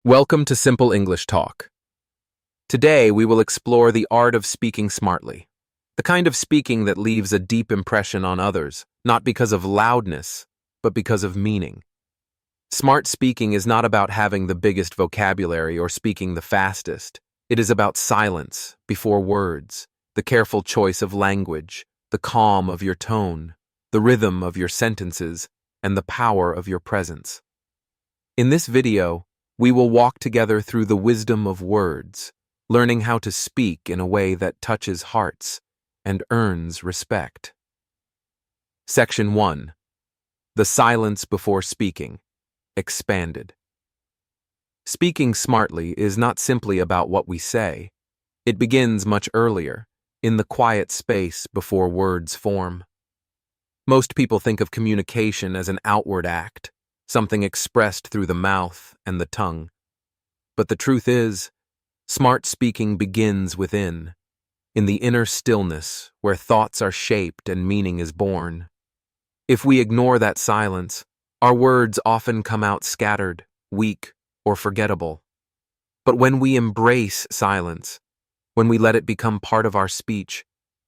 Welcome to Simple English Talk. Today, we will explore the art of speaking smartly, the kind of speaking that leaves a deep impression on others, not because of loudness, but because of meaning. Smart speaking is not about having the biggest vocabulary or speaking the fastest. It is about silence before words, the careful choice of language, the calm of your tone, the rhythm of your sentences, and the power of your presence. In this video, we will walk together through the wisdom of words, learning how to speak in a way that touches hearts and earns respect. Section 1. The silence before speaking. Expanded. Speaking smartly is not simply about what we say. It begins much earlier, in the quiet space before words form. Most people think of communication as an outward act, something expressed through the mouth and the tongue. But the truth is, smart speaking begins within, in the inner stillness where thoughts are shaped and meaning is born. If we ignore that silence, our words often come out scattered, weak, or forgettable. But when we embrace silence, when we let it become part of our speech,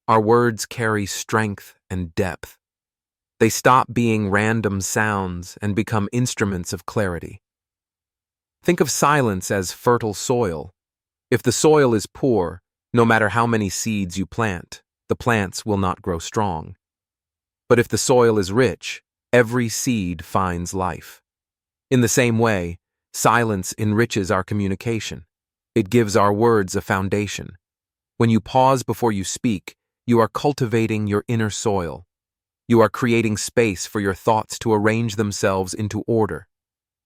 our words carry strength and depth. They stop being random sounds and become instruments of clarity. Think of silence as fertile soil. If the soil is poor, no matter how many seeds you plant, the plants will not grow strong. But if the soil is rich, every seed finds life. In the same way, silence enriches our communication. It gives our words a foundation. When you pause before you speak, you are cultivating your inner soil. You are creating space for your thoughts to arrange themselves into order.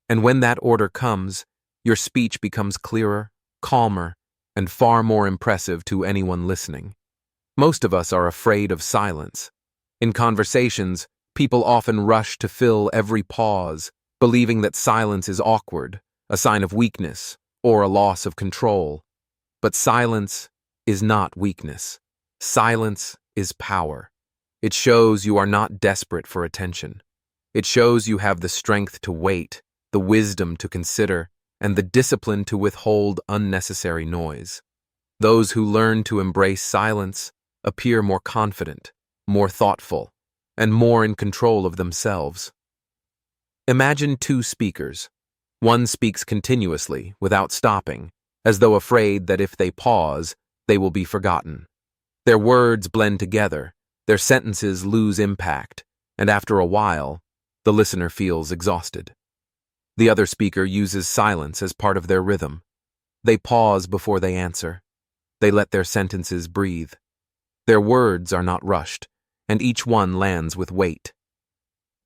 And when that order comes, your speech becomes clearer, calmer, and far more impressive to anyone listening. Most of us are afraid of silence. In conversations, people often rush to fill every pause, believing that silence is awkward, a sign of weakness, or a loss of control. But silence is not weakness. Silence is power. It shows you are not desperate for attention. It shows you have the strength to wait, the wisdom to consider, and the discipline to withhold unnecessary noise. Those who learn to embrace silence appear more confident, more thoughtful, and more in control of themselves. Imagine two speakers. One speaks continuously, without stopping, as though afraid that if they pause, they will be forgotten. Their words blend together. Their sentences lose impact, and after a while, the listener feels exhausted. The other speaker uses silence as part of their rhythm. They pause before they answer. They let their sentences breathe. Their words are not rushed, and each one lands with weight.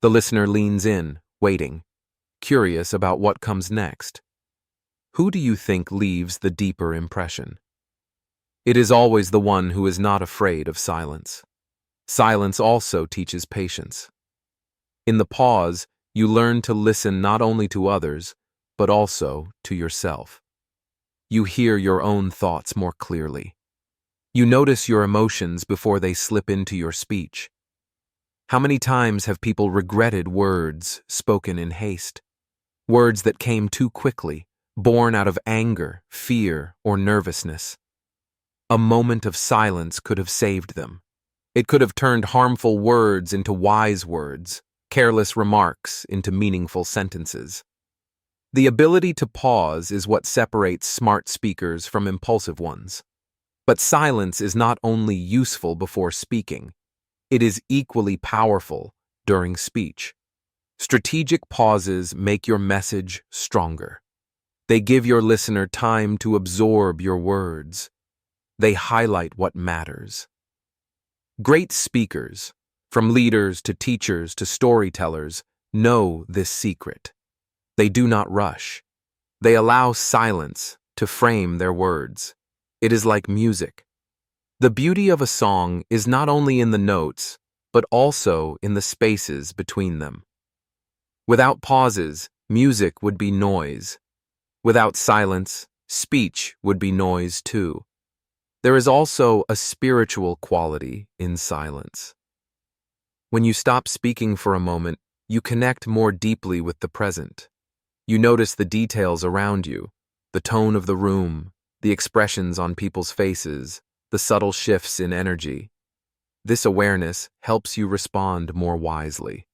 The listener leans in, waiting, curious about what comes next. Who do you think leaves the deeper impression? It is always the one who is not afraid of silence. Silence also teaches patience. In the pause, you learn to listen not only to others, but also to yourself. You hear your own thoughts more clearly. You notice your emotions before they slip into your speech. How many times have people regretted words spoken in haste? Words that came too quickly, born out of anger, fear, or nervousness. A moment of silence could have saved them. It could have turned harmful words into wise words, careless remarks into meaningful sentences. The ability to pause is what separates smart speakers from impulsive ones. But silence is not only useful before speaking, it is equally powerful during speech. Strategic pauses make your message stronger. They give your listener time to absorb your words. They highlight what matters. Great speakers, from leaders to teachers to storytellers, know this secret. They do not rush. They allow silence to frame their words. It is like music. The beauty of a song is not only in the notes, but also in the spaces between them. Without pauses, music would be noise. Without silence, speech would be noise too. There is also a spiritual quality in silence. When you stop speaking for a moment, you connect more deeply with the present. You notice the details around you, the tone of the room, the expressions on people's faces, the subtle shifts in energy. This awareness helps you respond more wisely.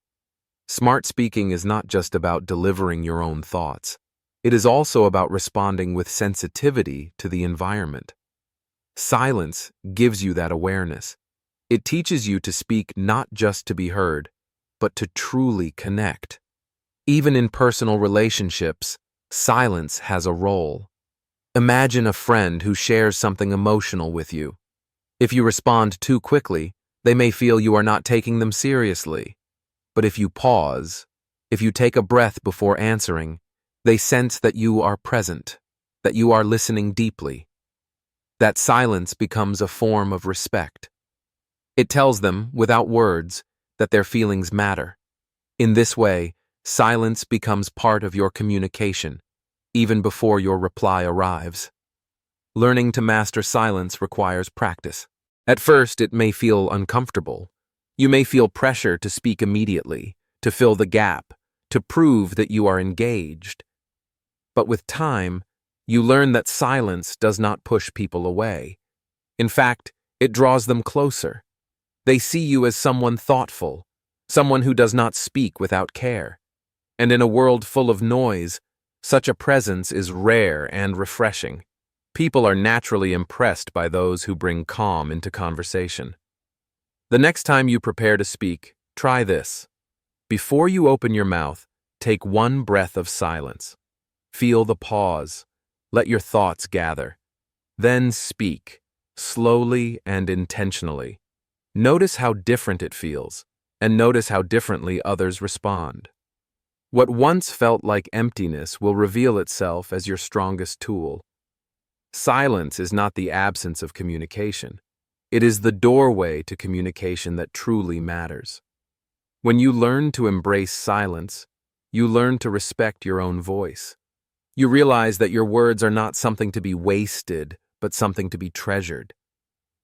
Smart speaking is not just about delivering your own thoughts. It is also about responding with sensitivity to the environment. Silence gives you that awareness. It teaches you to speak not just to be heard, but to truly connect. Even in personal relationships, silence has a role. Imagine a friend who shares something emotional with you. If you respond too quickly, they may feel you are not taking them seriously. But if you pause, if you take a breath before answering, they sense that you are present, that you are listening deeply. That silence becomes a form of respect. It tells them, without words, that their feelings matter. In this way, silence becomes part of your communication, even before your reply arrives. Learning to master silence requires practice. At first, it may feel uncomfortable. You may feel pressure to speak immediately, to fill the gap, to prove that you are engaged. But with time, you learn that silence does not push people away. In fact, it draws them closer. They see you as someone thoughtful, someone who does not speak without care. And in a world full of noise, such a presence is rare and refreshing. People are naturally impressed by those who bring calm into conversation. The next time you prepare to speak, try this. Before you open your mouth, take one breath of silence. Feel the pause. Let your thoughts gather. Then speak, slowly and intentionally. Notice how different it feels, and notice how differently others respond. What once felt like emptiness will reveal itself as your strongest tool. Silence is not the absence of communication. It is the doorway to communication that truly matters. When you learn to embrace silence, you learn to respect your own voice. You realize that your words are not something to be wasted, but something to be treasured.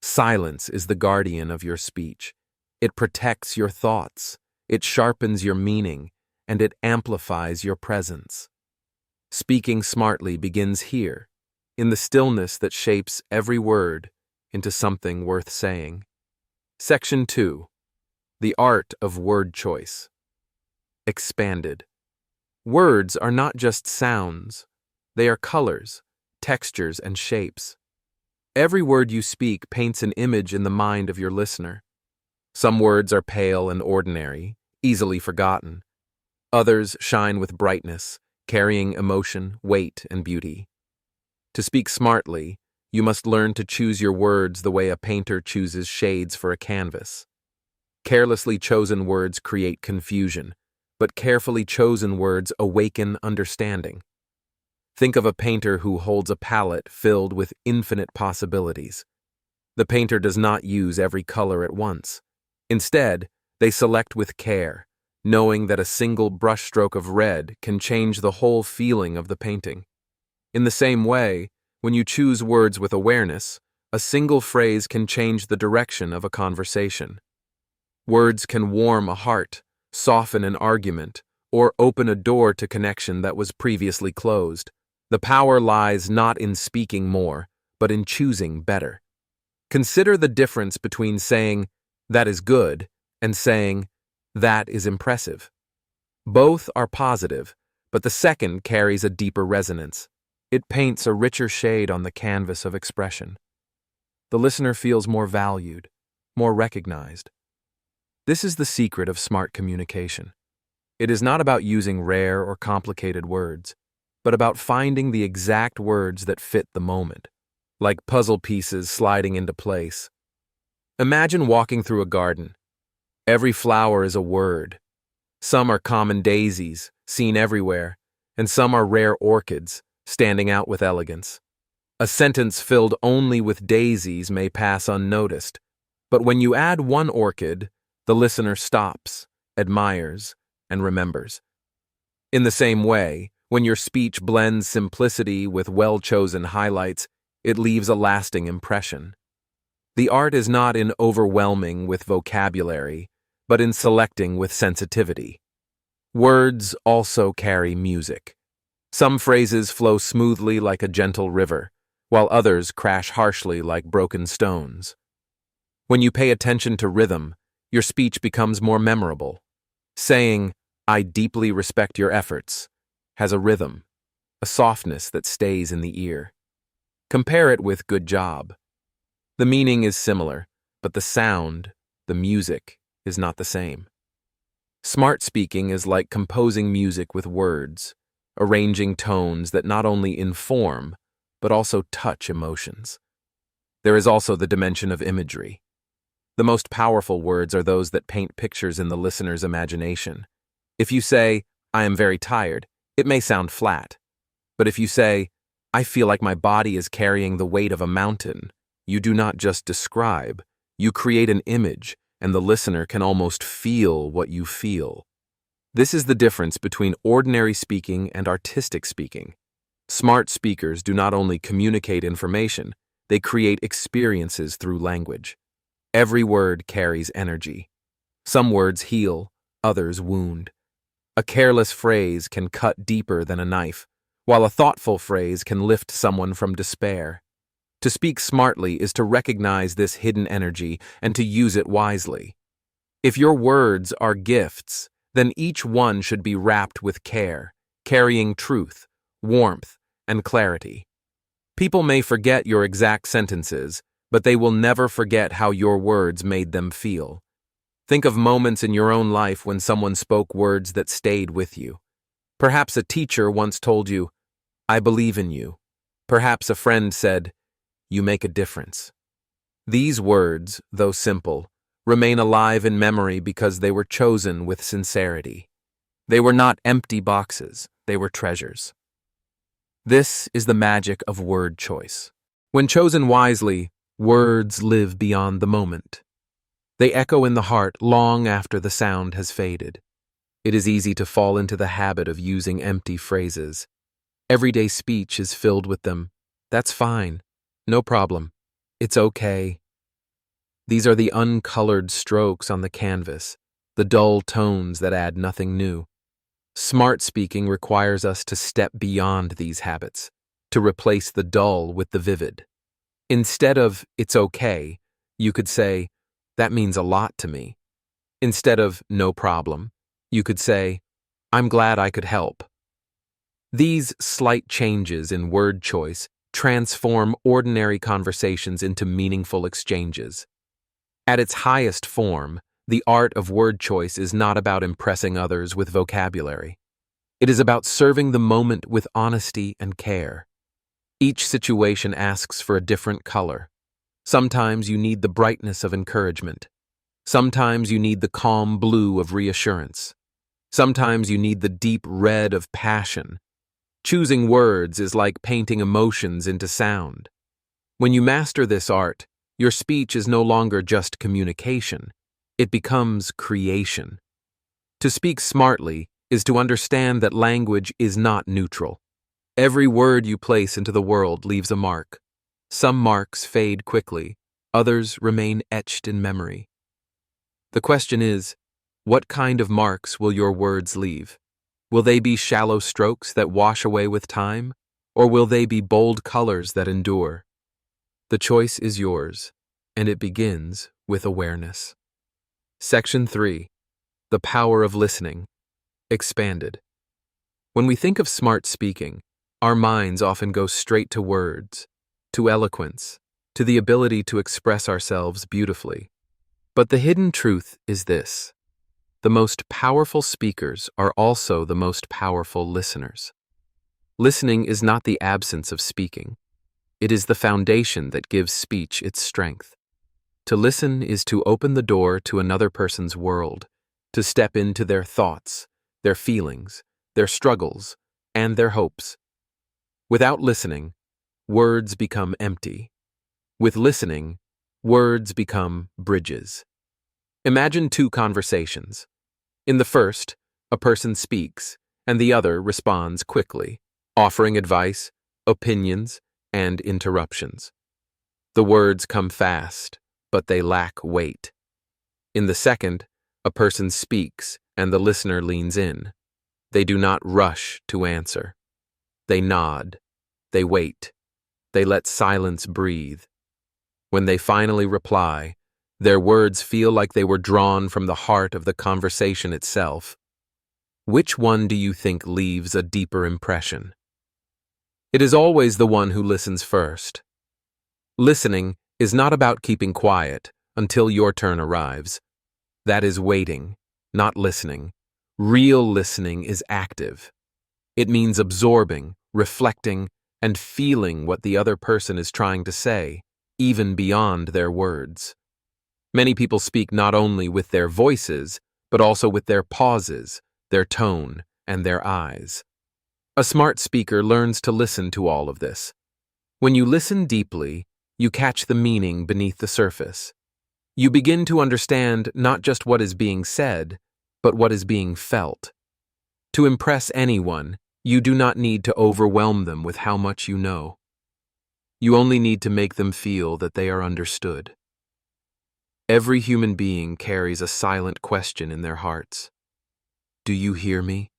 Silence is the guardian of your speech. It protects your thoughts, it sharpens your meaning, and it amplifies your presence. Speaking smartly begins here, in the stillness that shapes every word into something worth saying. Section 2. The Art of Word Choice. Expanded. Words are not just sounds. They are colors, textures, and shapes. Every word you speak paints an image in the mind of your listener. Some words are pale and ordinary, easily forgotten. Others shine with brightness, carrying emotion, weight, and beauty. To speak smartly, you must learn to choose your words the way a painter chooses shades for a canvas. Carelessly chosen words create confusion, but carefully chosen words awaken understanding. Think of a painter who holds a palette filled with infinite possibilities. The painter does not use every color at once. Instead, they select with care, knowing that a single brushstroke of red can change the whole feeling of the painting. In the same way, when you choose words with awareness, a single phrase can change the direction of a conversation. Words can warm a heart, soften an argument, or open a door to connection that was previously closed. The power lies not in speaking more, but in choosing better. Consider the difference between saying, "That is good," and saying, "That is impressive." Both are positive, but the second carries a deeper resonance. It paints a richer shade on the canvas of expression. The listener feels more valued, more recognized. This is the secret of smart communication. It is not about using rare or complicated words, but about finding the exact words that fit the moment, like puzzle pieces sliding into place. Imagine walking through a garden. Every flower is a word. Some are common daisies, seen everywhere, and some are rare orchids, standing out with elegance. A sentence filled only with daisies may pass unnoticed, but when you add one orchid, the listener stops, admires, and remembers. In the same way, when your speech blends simplicity with well-chosen highlights, it leaves a lasting impression. The art is not in overwhelming with vocabulary, but in selecting with sensitivity. Words also carry music. Some phrases flow smoothly like a gentle river, while others crash harshly like broken stones. When you pay attention to rhythm, your speech becomes more memorable. Saying, "I deeply respect your efforts," has a rhythm, a softness that stays in the ear. Compare it with "good job." The meaning is similar, but the sound, the music, is not the same. Smart speaking is like composing music with words, arranging tones that not only inform, but also touch emotions. There is also the dimension of imagery. The most powerful words are those that paint pictures in the listener's imagination. If you say, "I am very tired," it may sound flat. But if you say, "I feel like my body is carrying the weight of a mountain," you do not just describe, you create an image, and the listener can almost feel what you feel. This is the difference between ordinary speaking and artistic speaking. Smart speakers do not only communicate information, they create experiences through language. Every word carries energy. Some words heal, others wound. A careless phrase can cut deeper than a knife, while a thoughtful phrase can lift someone from despair. To speak smartly is to recognize this hidden energy and to use it wisely. If your words are gifts, then each one should be wrapped with care, carrying truth, warmth, and clarity. People may forget your exact sentences, but they will never forget how your words made them feel. Think of moments in your own life when someone spoke words that stayed with you. Perhaps a teacher once told you, "I believe in you." Perhaps a friend said, "You make a difference." These words, though simple, remain alive in memory because they were chosen with sincerity. They were not empty boxes, they were treasures. This is the magic of word choice. When chosen wisely, words live beyond the moment. They echo in the heart long after the sound has faded. It is easy to fall into the habit of using empty phrases. Everyday speech is filled with them. "That's fine. No problem. It's okay." These are the uncolored strokes on the canvas, the dull tones that add nothing new. Smart speaking requires us to step beyond these habits, to replace the dull with the vivid. Instead of "it's okay," you could say, "That means a lot to me." Instead of "no problem," you could say, "I'm glad I could help." These slight changes in word choice transform ordinary conversations into meaningful exchanges. At its highest form, the art of word choice is not about impressing others with vocabulary. It is about serving the moment with honesty and care. Each situation asks for a different color. Sometimes you need the brightness of encouragement. Sometimes you need the calm blue of reassurance. Sometimes you need the deep red of passion. Choosing words is like painting emotions into sound. When you master this art, your speech is no longer just communication. It becomes creation. To speak smartly is to understand that language is not neutral. Every word you place into the world leaves a mark. Some marks fade quickly, others remain etched in memory. The question is, what kind of marks will your words leave? Will they be shallow strokes that wash away with time, or will they be bold colors that endure? The choice is yours, and it begins with awareness. Section 3. The Power of Listening. Expanded. When we think of smart speaking, our minds often go straight to words, to eloquence, to the ability to express ourselves beautifully. But the hidden truth is this: the most powerful speakers are also the most powerful listeners. Listening is not the absence of speaking. It is the foundation that gives speech its strength. To listen is to open the door to another person's world, to step into their thoughts, their feelings, their struggles, and their hopes. Without listening, words become empty. With listening, words become bridges. Imagine two conversations. In the first, a person speaks, and the other responds quickly, offering advice, opinions, and interruptions. The words come fast, but they lack weight. In the second, a person speaks, and the listener leans in. They do not rush to answer. They nod. They wait. They let silence breathe. When they finally reply, their words feel like they were drawn from the heart of the conversation itself. Which one do you think leaves a deeper impression? It is always the one who listens first. Listening is not about keeping quiet until your turn arrives. That is waiting, not listening. Real listening is active. It means absorbing, reflecting, and feeling what the other person is trying to say, even beyond their words. Many people speak not only with their voices, but also with their pauses, their tone, and their eyes. A smart speaker learns to listen to all of this. When you listen deeply, you catch the meaning beneath the surface. You begin to understand not just what is being said, but what is being felt. To impress anyone, you do not need to overwhelm them with how much you know. You only need to make them feel that they are understood. Every human being carries a silent question in their hearts. Do you hear me?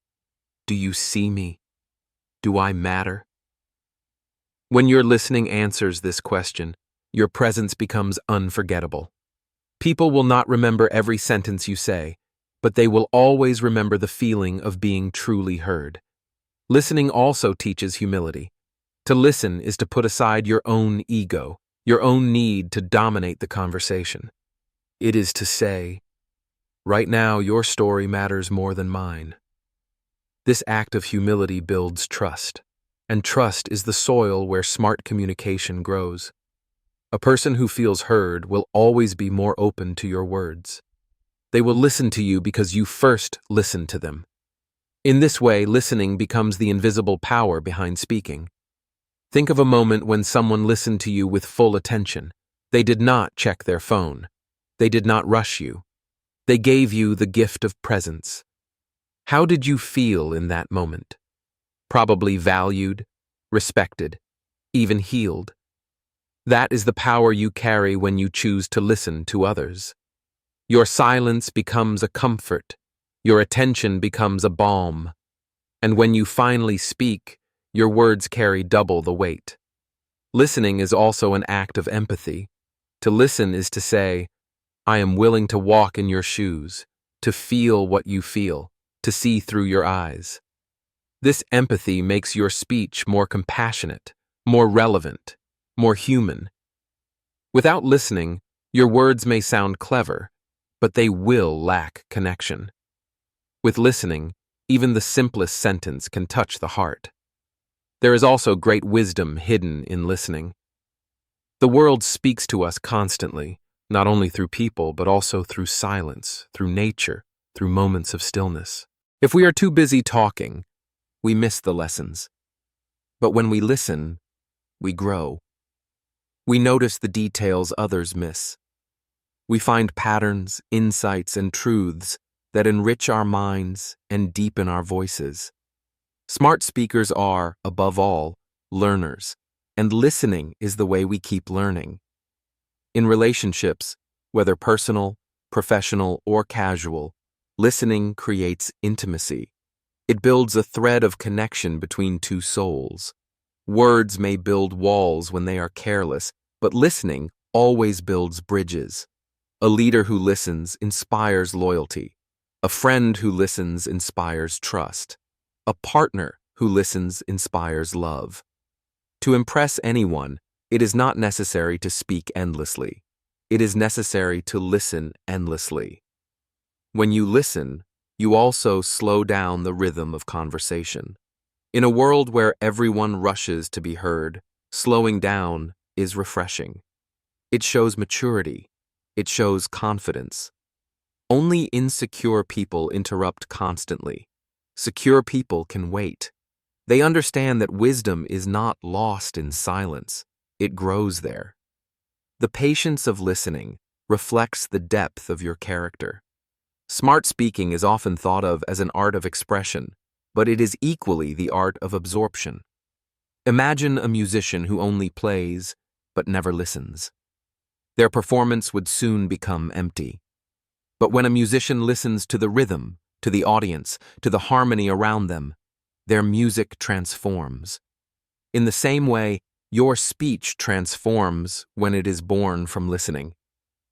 Do you see me? Do I matter? When your listening answers this question, your presence becomes unforgettable. People will not remember every sentence you say, but they will always remember the feeling of being truly heard. Listening also teaches humility. To listen is to put aside your own ego, your own need to dominate the conversation. It is to say, right now your story matters more than mine. This act of humility builds trust, and trust is the soil where smart communication grows. A person who feels heard will always be more open to your words. They will listen to you because you first listened to them. In this way, listening becomes the invisible power behind speaking. Think of a moment when someone listened to you with full attention. They did not check their phone. They did not rush you. They gave you the gift of presence. How did you feel in that moment? Probably valued, respected, even healed. That is the power you carry when you choose to listen to others. Your silence becomes a comfort. Your attention becomes a balm. And when you finally speak, your words carry double the weight. Listening is also an act of empathy. To listen is to say, I am willing to walk in your shoes, to feel what you feel, to see through your eyes. This empathy makes your speech more compassionate, more relevant, more human. Without listening, your words may sound clever, but they will lack connection. With listening, even the simplest sentence can touch the heart. There is also great wisdom hidden in listening. The world speaks to us constantly, not only through people, but also through silence, through nature, through moments of stillness. If we are too busy talking, we miss the lessons. But when we listen, we grow. We notice the details others miss. We find patterns, insights, and truths that enrich our minds and deepen our voices. Smart speakers are, above all, learners, and listening is the way we keep learning. In relationships, whether personal, professional, or casual, listening creates intimacy. It builds a thread of connection between two souls. Words may build walls when they are careless, but listening always builds bridges. A leader who listens inspires loyalty. A friend who listens inspires trust. A partner who listens inspires love. To impress anyone, it is not necessary to speak endlessly. It is necessary to listen endlessly. When you listen, you also slow down the rhythm of conversation. In a world where everyone rushes to be heard, slowing down is refreshing. It shows maturity. It shows confidence. Only insecure people interrupt constantly. Secure people can wait. They understand that wisdom is not lost in silence. It grows there. The patience of listening reflects the depth of your character. Smart speaking is often thought of as an art of expression, but it is equally the art of absorption. Imagine a musician who only plays but never listens. Their performance would soon become empty. But when a musician listens to the rhythm, to the audience, to the harmony around them, their music transforms. In the same way, your speech transforms when it is born from listening.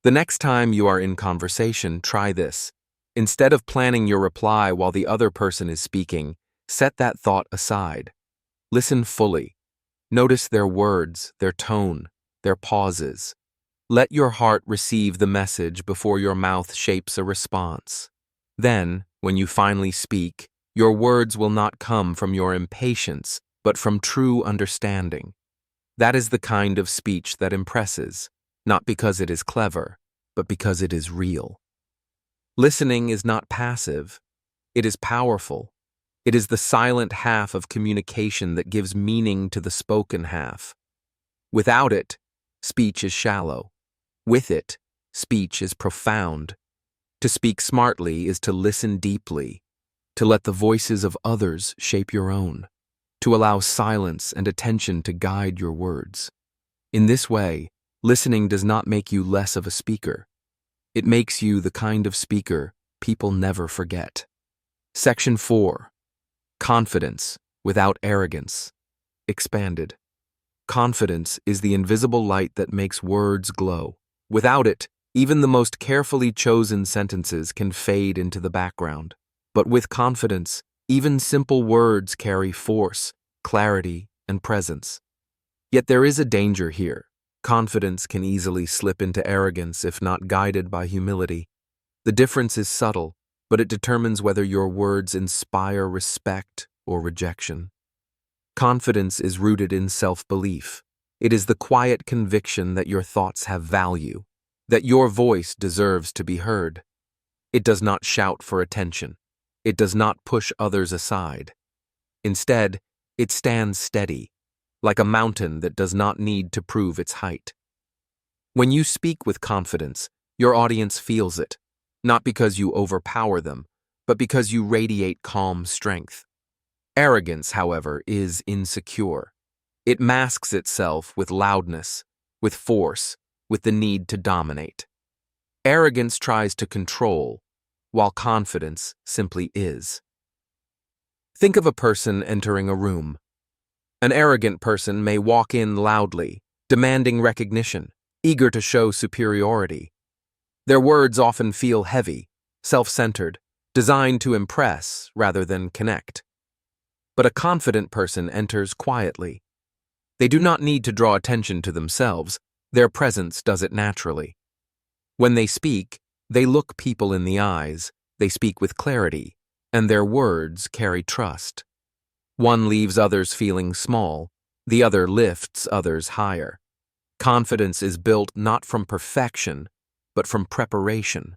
The next time you are in conversation, try this. Instead of planning your reply while the other person is speaking, set that thought aside. Listen fully. Notice their words, their tone, their pauses. Let your heart receive the message before your mouth shapes a response. Then, when you finally speak, your words will not come from your impatience, but from true understanding. That is the kind of speech that impresses, not because it is clever, but because it is real. Listening is not passive. It is powerful. It is the silent half of communication that gives meaning to the spoken half. Without it, speech is shallow. With it, speech is profound. To speak smartly is to listen deeply, to let the voices of others shape your own, to allow silence and attention to guide your words. In this way, listening does not make you less of a speaker. It makes you the kind of speaker people never forget. Section 4. Confidence without arrogance. Expanded. Confidence is the invisible light that makes words glow. Without it, even the most carefully chosen sentences can fade into the background. But with confidence, even simple words carry force, clarity, and presence. Yet there is a danger here. Confidence can easily slip into arrogance if not guided by humility. The difference is subtle, but it determines whether your words inspire respect or rejection. Confidence is rooted in self-belief. It is the quiet conviction that your thoughts have value, that your voice deserves to be heard. It does not shout for attention. It does not push others aside. Instead, it stands steady, like a mountain that does not need to prove its height. When you speak with confidence, your audience feels it, not because you overpower them, but because you radiate calm strength. Arrogance, however, is insecure. It masks itself with loudness, with force, with the need to dominate. Arrogance tries to control, while confidence simply is. Think of a person entering a room. An arrogant person may walk in loudly, demanding recognition, eager to show superiority. Their words often feel heavy, self-centered, designed to impress rather than connect. But a confident person enters quietly. They do not need to draw attention to themselves. Their presence does it naturally. When they speak, they look people in the eyes, they speak with clarity, and their words carry trust. One leaves others feeling small, the other lifts others higher. Confidence is built not from perfection, but from preparation.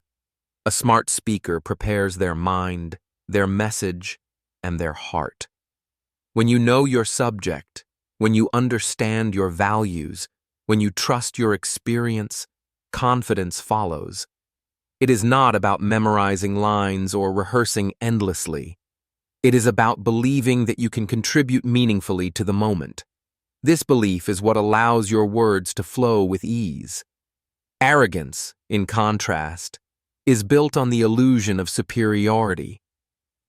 A smart speaker prepares their mind, their message, and their heart. When you know your subject, when you understand your values, when you trust your experience, confidence follows. It is not about memorizing lines or rehearsing endlessly. It is about believing that you can contribute meaningfully to the moment. This belief is what allows your words to flow with ease. Arrogance, in contrast, is built on the illusion of superiority.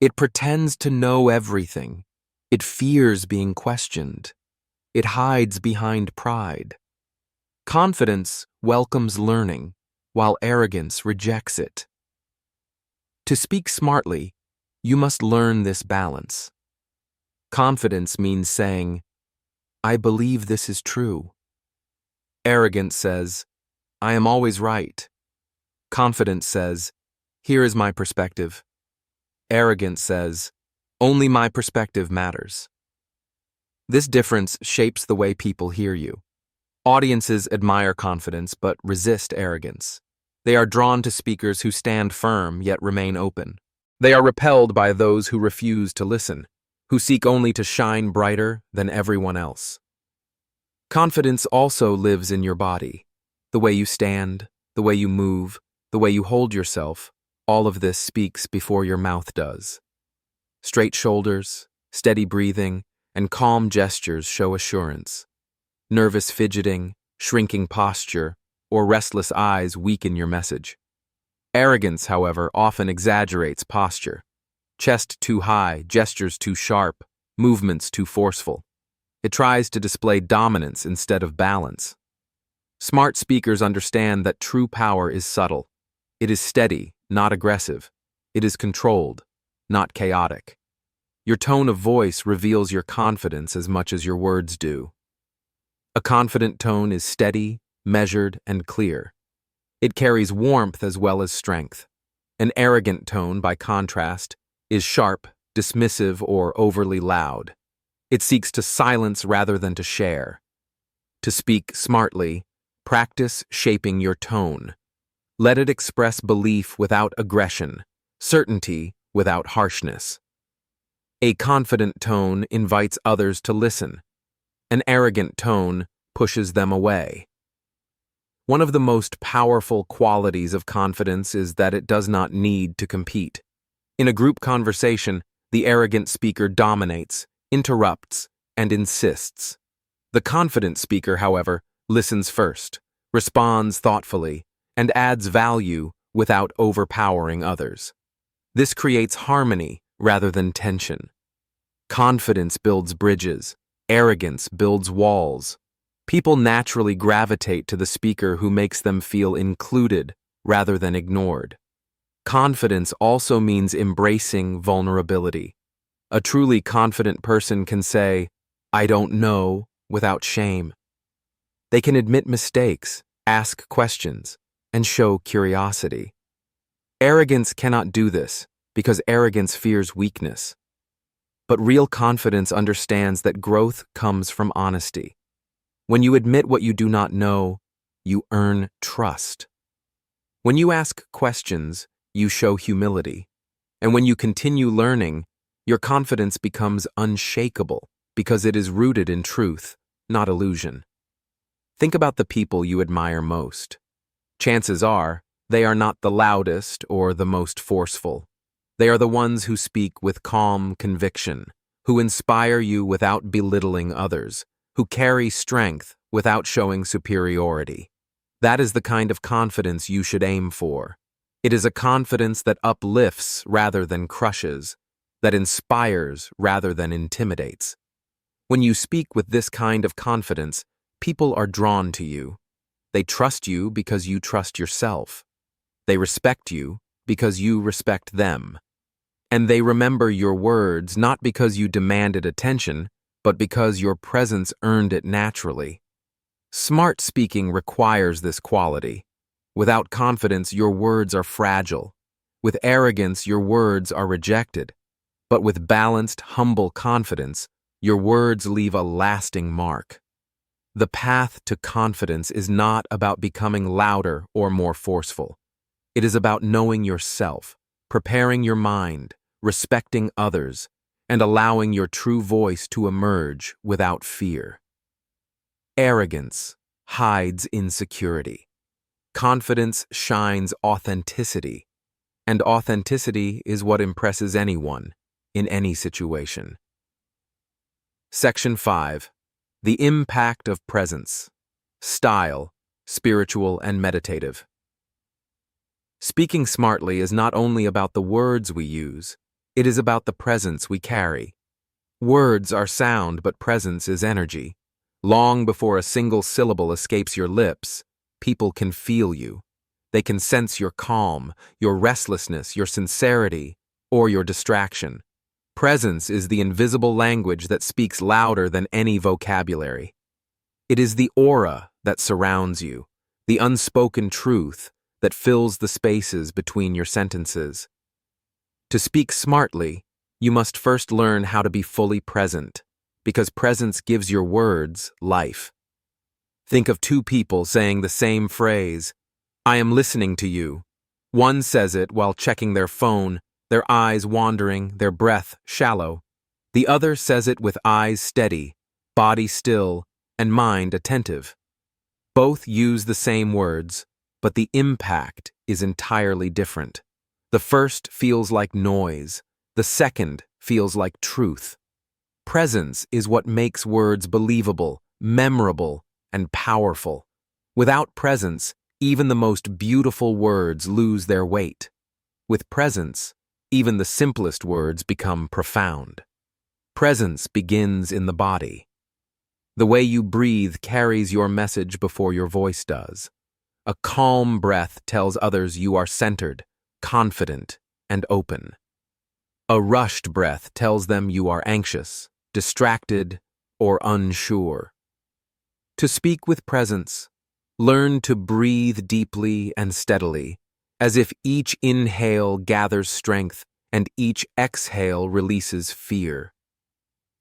It pretends to know everything. It fears being questioned. It hides behind pride. Confidence welcomes learning, while arrogance rejects it. To speak smartly, you must learn this balance. Confidence means saying, "I believe this is true." Arrogance says, "I am always right." Confidence says, "Here is my perspective." Arrogance says, "Only my perspective matters." This difference shapes the way people hear you. Audiences admire confidence but resist arrogance. They are drawn to speakers who stand firm yet remain open. They are repelled by those who refuse to listen, who seek only to shine brighter than everyone else. Confidence also lives in your body. The way you stand, the way you move, the way you hold yourself, all of this speaks before your mouth does. Straight shoulders, steady breathing, and calm gestures show assurance. Nervous fidgeting, shrinking posture, or restless eyes weaken your message. Arrogance, however, often exaggerates posture. Chest too high, gestures too sharp, movements too forceful. It tries to display dominance instead of balance. Smart speakers understand that true power is subtle. It is steady, not aggressive. It is controlled, not chaotic. Your tone of voice reveals your confidence as much as your words do. A confident tone is steady, measured, and clear. It carries warmth as well as strength. An arrogant tone, by contrast, is sharp, dismissive, or overly loud. It seeks to silence rather than to share. To speak smartly, practice shaping your tone. Let it express belief without aggression, certainty without harshness. A confident tone invites others to listen. An arrogant tone pushes them away. One of the most powerful qualities of confidence is that it does not need to compete. In a group conversation, the arrogant speaker dominates, interrupts, and insists. The confident speaker, however, listens first, responds thoughtfully, and adds value without overpowering others. This creates harmony rather than tension. Confidence builds bridges. Arrogance builds walls. People naturally gravitate to the speaker who makes them feel included rather than ignored. Confidence also means embracing vulnerability. A truly confident person can say, "I don't know," without shame. They can admit mistakes, ask questions, and show curiosity. Arrogance cannot do this because arrogance fears weakness. But real confidence understands that growth comes from honesty. When you admit what you do not know, you earn trust. When you ask questions, you show humility. And when you continue learning, your confidence becomes unshakable because it is rooted in truth, not illusion. Think about the people you admire most. Chances are, they are not the loudest or the most forceful. They are the ones who speak with calm conviction, who inspire you without belittling others, who carry strength without showing superiority. That is the kind of confidence you should aim for. It is a confidence that uplifts rather than crushes, that inspires rather than intimidates. When you speak with this kind of confidence, people are drawn to you. They trust you because you trust yourself. They respect you because you respect them. And they remember your words not because you demanded attention, but because your presence earned it naturally. Smart speaking requires this quality. Without confidence, your words are fragile. With arrogance, your words are rejected. But with balanced, humble confidence, your words leave a lasting mark. The path to confidence is not about becoming louder or more forceful. It is about knowing yourself, preparing your mind, respecting others, and allowing your true voice to emerge without fear. Arrogance hides insecurity. Confidence shines authenticity, and authenticity is what impresses anyone in any situation. Section 5. The impact of presence. Style, spiritual and meditative. Speaking smartly is not only about the words we use, it is about the presence we carry. Words are sound, but presence is energy. Long before a single syllable escapes your lips, people can feel you. They can sense your calm, your restlessness, your sincerity, or your distraction. Presence is the invisible language that speaks louder than any vocabulary. It is the aura that surrounds you, the unspoken truth that fills the spaces between your sentences. To speak smartly, you must first learn how to be fully present, because presence gives your words life. Think of two people saying the same phrase, "I am listening to you." One says it while checking their phone, their eyes wandering, their breath shallow. The other says it with eyes steady, body still, and mind attentive. Both use the same words, but the impact is entirely different. The first feels like noise, the second feels like truth. Presence is what makes words believable, memorable, and powerful. Without presence, even the most beautiful words lose their weight. With presence, even the simplest words become profound. Presence begins in the body. The way you breathe carries your message before your voice does. A calm breath tells others you are centered, confident, and open. A rushed breath tells them you are anxious, distracted, or unsure. To speak with presence, learn to breathe deeply and steadily, as if each inhale gathers strength and each exhale releases fear.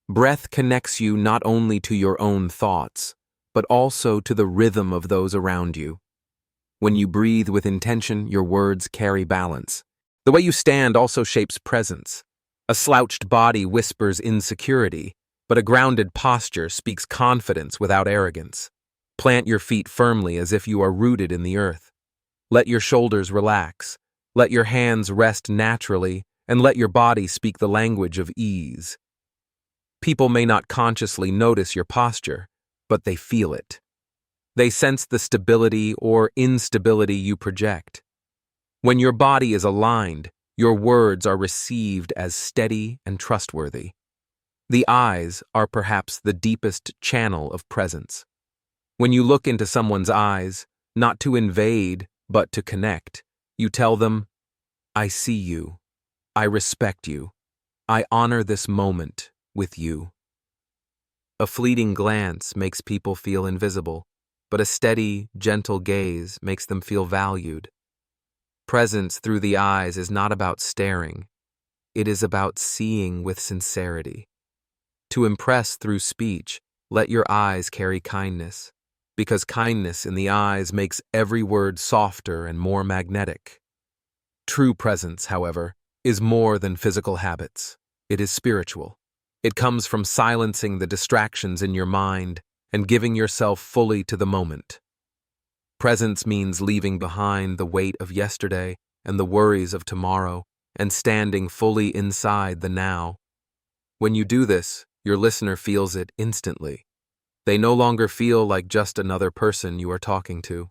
Breath connects you not only to your own thoughts, but also to the rhythm of those around you. When you breathe with intention, your words carry balance. The way you stand also shapes presence. A slouched body whispers insecurity, but a grounded posture speaks confidence without arrogance. Plant your feet firmly as if you are rooted in the earth. Let your shoulders relax. Let your hands rest naturally, and let your body speak the language of ease. People may not consciously notice your posture, but they feel it. They sense the stability or instability you project. When your body is aligned, your words are received as steady and trustworthy. The eyes are perhaps the deepest channel of presence. When you look into someone's eyes, not to invade, but to connect, you tell them, "I see you. I respect you. I honor this moment with you." A fleeting glance makes people feel invisible, but a steady, gentle gaze makes them feel valued. Presence through the eyes is not about staring. It is about seeing with sincerity. To impress through speech, let your eyes carry kindness, because kindness in the eyes makes every word softer and more magnetic. True presence, however, is more than physical habits. It is spiritual. It comes from silencing the distractions in your mind and giving yourself fully to the moment. Presence means leaving behind the weight of yesterday and the worries of tomorrow and standing fully inside the now. When you do this, your listener feels it instantly. They no longer feel like just another person you are talking to.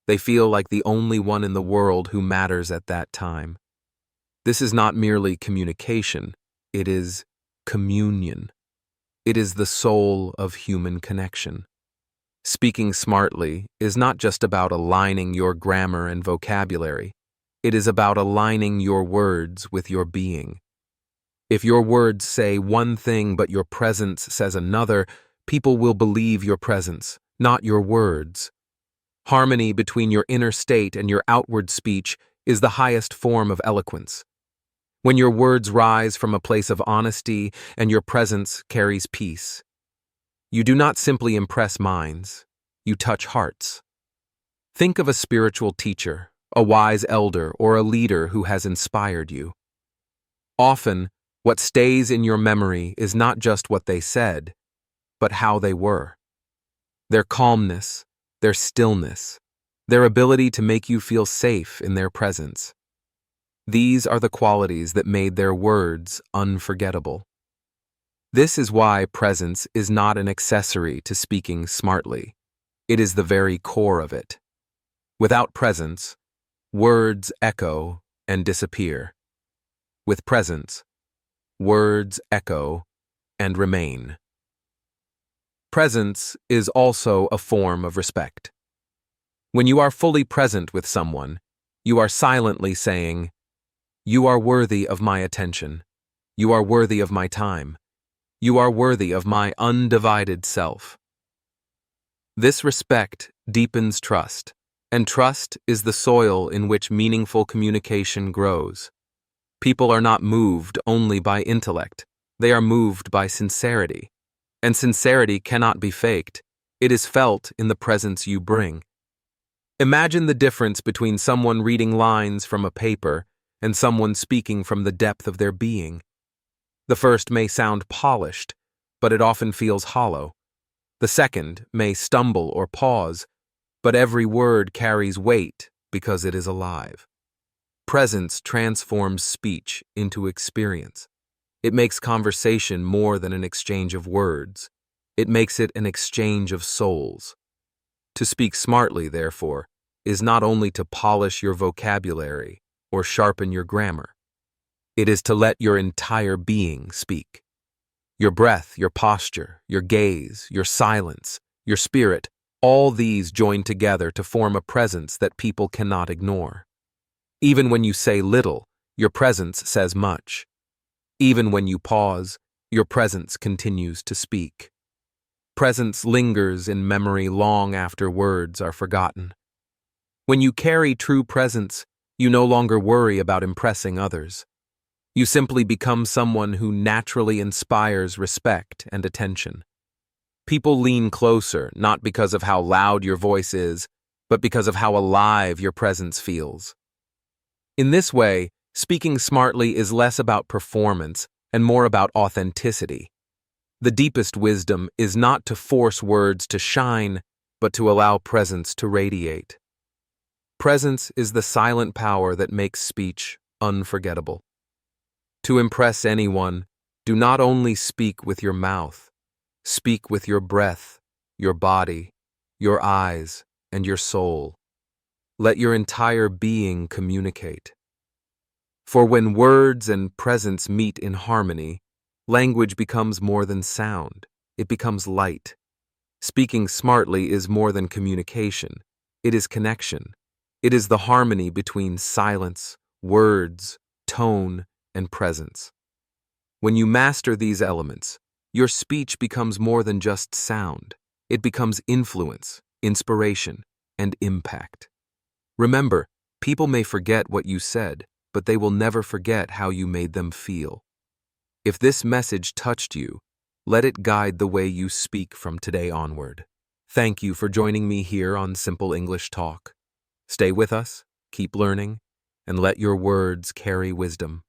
They feel like the only one in the world who matters at that time. This is not merely communication, it is communion. It is the soul of human connection. Speaking smartly is not just about aligning your grammar and vocabulary. It is about aligning your words with your being. If your words say one thing but your presence says another, people will believe your presence, not your words. Harmony between your inner state and your outward speech is the highest form of eloquence. When your words rise from a place of honesty and your presence carries peace. You do not simply impress minds, you touch hearts. Think of a spiritual teacher, a wise elder, or a leader who has inspired you. Often, what stays in your memory is not just what they said, but how they were. Their calmness, their stillness, their ability to make you feel safe in their presence. These are the qualities that made their words unforgettable. This is why presence is not an accessory to speaking smartly. It is the very core of it. Without presence, words echo and disappear. With presence, words echo and remain. Presence is also a form of respect. When you are fully present with someone, you are silently saying, "You are worthy of my attention. You are worthy of my time. You are worthy of my undivided self." This respect deepens trust, and trust is the soil in which meaningful communication grows. People are not moved only by intellect. They are moved by sincerity. And sincerity cannot be faked. It is felt in the presence you bring. Imagine the difference between someone reading lines from a paper and someone speaking from the depth of their being. The first may sound polished, but it often feels hollow. The second may stumble or pause, but every word carries weight because it is alive. Presence transforms speech into experience. It makes conversation more than an exchange of words. It makes it an exchange of souls. To speak smartly, therefore, is not only to polish your vocabulary or sharpen your grammar. It is to let your entire being speak. Your breath, your posture, your gaze, your silence, your spirit, all these join together to form a presence that people cannot ignore. Even when you say little, your presence says much. Even when you pause, your presence continues to speak. Presence lingers in memory long after words are forgotten. When you carry true presence, you no longer worry about impressing others. You simply become someone who naturally inspires respect and attention. People lean closer, not because of how loud your voice is, but because of how alive your presence feels. In this way, speaking smartly is less about performance and more about authenticity. The deepest wisdom is not to force words to shine, but to allow presence to radiate. Presence is the silent power that makes speech unforgettable. To impress anyone, do not only speak with your mouth, speak with your breath, your body, your eyes, and your soul. Let your entire being communicate. For when words and presence meet in harmony, language becomes more than sound, it becomes light. Speaking smartly is more than communication, it is connection. It is the harmony between silence, words, tone, and presence. When you master these elements, your speech becomes more than just sound. It becomes influence, inspiration, and impact. Remember, people may forget what you said, but they will never forget how you made them feel. If this message touched you, let it guide the way you speak from today onward. Thank you for joining me here on Simple English Talk. Stay with us, keep learning, and let your words carry wisdom.